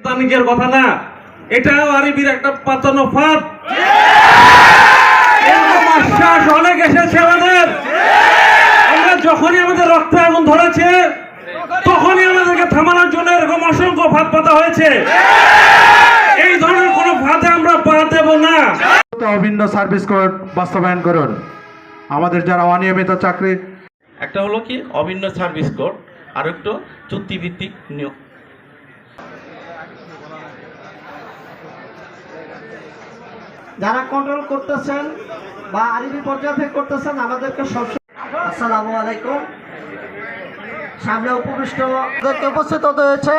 তানিকের কথা না, এটাও আরবির একটা পাতানো ফাঁদ। আশ্বাস অনেক এসেছে আমাদের, আমরা যখনই আমাদের রক্ত আগুন ধরেছে তখনই আমাদেরকে থামানোর জন্য এরকম অসংখ্য ফাঁদ পাতা হয়েছে। এই ধরনের কোনো ফাঁদে আমরা পা দেব না। অভিন্ন সার্ভিস কোড বাস্তবায়ন করুন। আমাদের যারা অনিয়মিত চাকরি, একটা হলো কি অভিন্ন সার্ভিস কোড, আর একটু চুক্তিভিত্তিক নিয়োগ। যারা কন্ট্রোল করতেছেন বা আরবি পর্যায়ে থেকে করতেছেন আমাদেরকে সবসময় আসসালামু আলাইকুম। সামনে উপবিষ্ট উপস্থিত হতে হয়েছে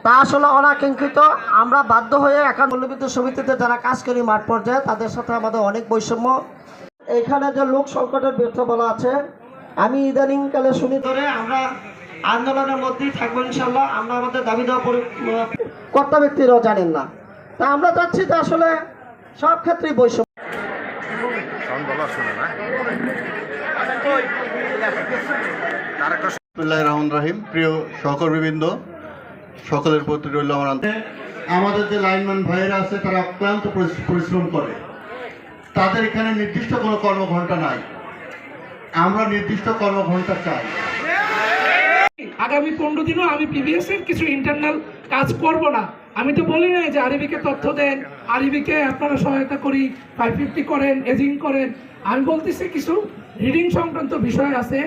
তা আসলে অনাকাঙ্ক্ষিত। আমরা বাধ্য হয়ে এখন মূল্যবিদ্যুৎ সমিতিতে যারা কাজ করি মাঠ পর্যায়ে তাদের সাথে আমাদের অনেক বৈষম্য। এইখানে যে লোক সংকটের ব্যর্থ বলা আছে, আমি ইদানিংকালে শুনি ধরে আমরা আন্দোলনের মধ্যেই থাকবো ইনশাল্লাহ। আমরা আমাদের দাবি দেওয়া কর্তা ব্যক্তিরাও জানেন না, তা আমরা চাচ্ছি যে আসলে সব ক্ষেত্রেই বৈষম্য। রহিম, প্রিয় সহকর্মীবৃন্দ, সকলের প্রতি রইল আমার আমাদের যে লাইনম্যান ভাইয়েরা আছে তারা অক্লান্ত পরিশ্রম করে, তাদের এখানে নির্দিষ্ট কোনো কর্মঘণ্টা নাই। আমরা নির্দিষ্ট কর্মঘণ্টা চাই। আগামী 15 দিনও আমি পিবিএস এর কিছু ইন্টারনাল কাজ করব না। আমি তো বলি না যে আরবিকে তথ্য দেন, আরবিকে আপনারা সহায়তা করি, 550 করেন, এজিং করেন। আমি বলতেছি কিছু রিডিং সংক্রান্ত বিষয় আছে,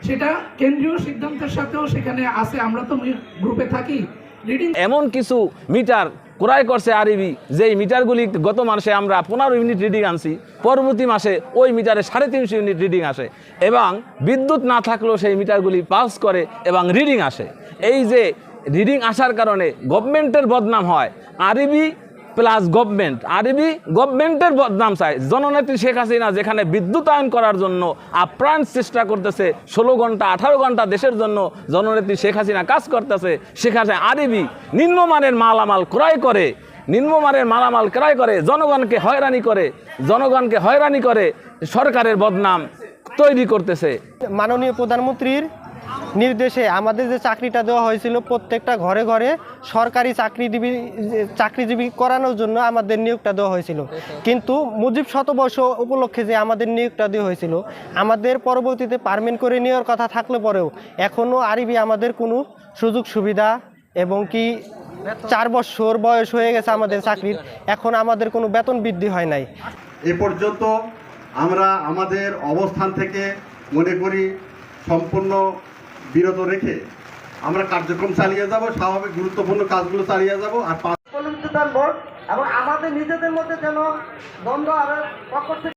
সেটা কেন্দ্রীয় সিদ্ধান্তের সাথেও সেখানে আছে। আমরা তো গ্রুপে থাকি। রিডিং এমন কিছু মিটার ক্রয় করছে আরবি, যেই মিটারগুলি গত মাসে আমরা 15 ইউনিট রিডিং আনছি, পরবর্তী মাসে ওই মিটারে 350 ইউনিট রিডিং আসে, এবং বিদ্যুৎ না থাকলেও সেই মিটারগুলি পাস করে এবং রিডিং আসে। এই যে রিডিং আসার কারণে গভর্নমেন্টের বদনাম হয়। আরবি প্লাস গভর্নমেন্ট, আরবি গভর্নমেন্টের বদনাম চায়। জননেত্রী শেখ হাসিনা যেখানে বিদ্যুতায়ন করার জন্য আপ্রাণ চেষ্টা করতেছে, 16 ঘন্টা 18 ঘন্টা দেশের জন্য জননেত্রী শেখ হাসিনা কাজ করতেছে, সেখানে আরবি নিম্নমানের মালামাল ক্রয় করে জনগণকে হয়রানি করে সরকারের বদনাম তৈরি করতেছে। মাননীয় প্রধানমন্ত্রীর নির্দেশে আমাদের যে চাকরিটা দেওয়া হয়েছিল, প্রত্যেকটা ঘরে ঘরে সরকারি চাকরিজীবী করানোর জন্য আমাদের নিয়োগটা দেওয়া হয়েছিল। কিন্তু মুজিব শতবর্ষ উপলক্ষে যে আমাদের নিয়োগটা দেওয়া হয়েছিল, আমাদের পরবর্তীতে পার্মানেন্ট করে নেওয়ার কথা থাকলে পরেও এখনও আরবি আমাদের কোনো সুযোগ সুবিধা, এবং কি 4 বছর বয়স হয়ে গেছে আমাদের চাকরির, এখন আমাদের কোনো বেতন বৃদ্ধি হয় নাই। এ পর্যন্ত আমরা আমাদের অবস্থান থেকে মনে করি সম্পূর্ণ বিরত রেখে আমরা কার্যক্রম চালিয়ে যাব, স্বাভাবিক গুরুত্বপূর্ণ কাজগুলো চালিয়ে যাব। আর এবং আমাদের নিজেদের মধ্যে যেন দ্বন্দ্ব আর